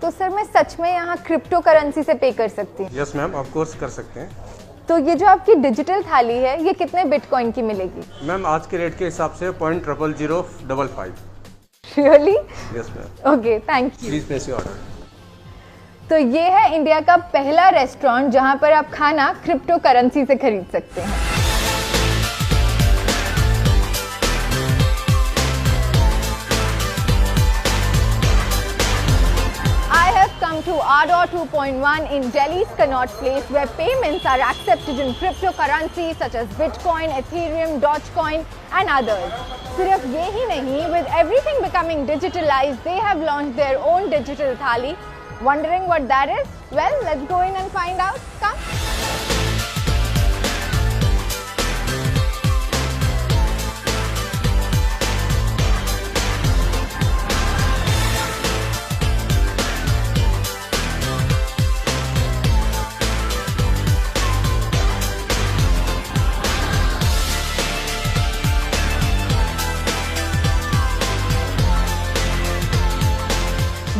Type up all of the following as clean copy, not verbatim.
तो सर मैं सच में यहाँ क्रिप्टो करेंसी से पे कर सकती हूँ? यस मैम, ऑफ कोर्स कर सकते हैं। तो ये जो आपकी डिजिटल थाली है ये कितने बिटकॉइन की मिलेगी? मैम आज के रेट के हिसाब से 0.00055। Really? Yes ma'am. Okay, thank you. Please place your order. तो ये है इंडिया का पहला रेस्टोरेंट जहाँ पर आप खाना क्रिप्टो करेंसी से खरीद सकते हैं। To Ardor 2.1 in Delhi's Connaught Place, where payments are accepted in cryptocurrencies such as Bitcoin, Ethereum, Dogecoin and others. सिर्फ ये ही नहीं, with everything becoming digitalized, they have launched their own digital thali. Wondering what that is? Well, let's go in and find out. Come.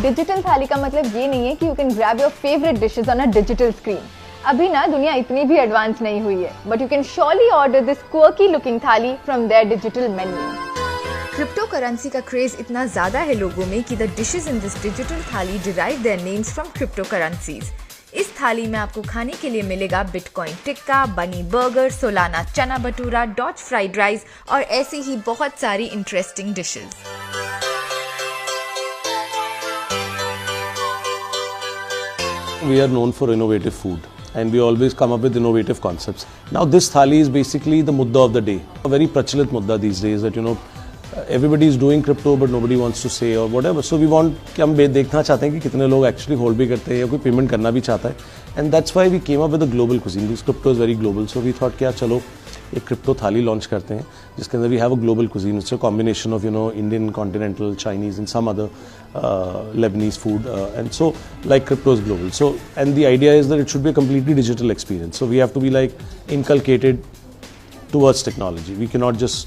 Digital thali का मतलब ये नहीं है कि you can grab your favourite dishes on a digital screen. अभी ना दुनिया इतनी भी एडवांस नहीं हुई है, but you can surely order this quirky looking thali from their digital menu. Crypto currency का क्रेज इतना ज्यादा है लोगों में कि the dishes in this digital thali derive their names from crypto currencies. इस थाली में आपको खाने के लिए मिलेगा बिटकॉइन टिक्का, बनी बर्गर, सोलाना चना भटूरा, डॉच फ्राइड राइस और ऐसी ही बहुत सारी interesting dishes. We are known for innovative food and we always come up with innovative concepts. Now this thali is basically the mudda of the day. A very prachalit mudda these days that everybody is doing crypto but nobody wants to say or whatever. So we want कि हम देखना चाहते हैं कि कितने लोग actually hold भी करते हैं या कोई payment करना भी चाहता है. And that's why we came up with a global cuisine. This crypto is very global. So we thought कि चलो एक क्रिप्टो थाली लॉन्च करते हैं जिसके अंदर we have a global cuisine. It's a combination of Indian, continental, Chinese and some other Lebanese food and so like crypto is global. So and the idea is that it should be a completely digital experience. So we have to be like inculcated towards technology. We cannot just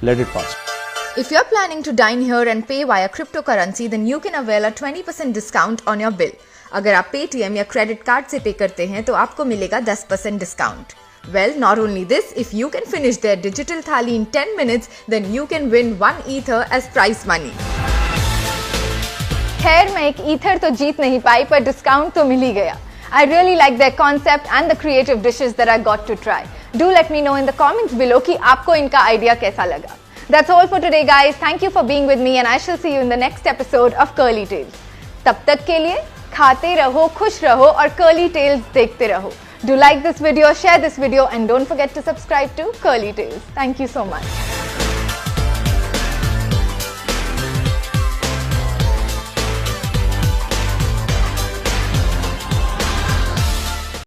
let it pass. If you're planning to dine here and pay via cryptocurrency, then you can avail a 20% discount on your bill. अगर आप Paytm या credit card से पे करते हैं तो आपको मिलेगा 10% discount. Well, not only this, if you can finish their digital thali in 10 minutes, then you can win 1 ether as prize money. खैर मैं एक ईथर तो जीत नहीं पाई पर डिस्काउंट तो मिल ही गया. I really like their concept and the creative dishes that I got to try. Do let me know in the comments below कि आपको इनका आइडिया कैसा लगा. That's all for today guys. Thank you for being with me and I shall see you in the next episode of Curly Tales. तब तक के लिए खाते रहो, खुश रहो और Curly Tales देखते रहो. Do like this video, share this video and don't forget to subscribe to Curly Tales. Thank you so much.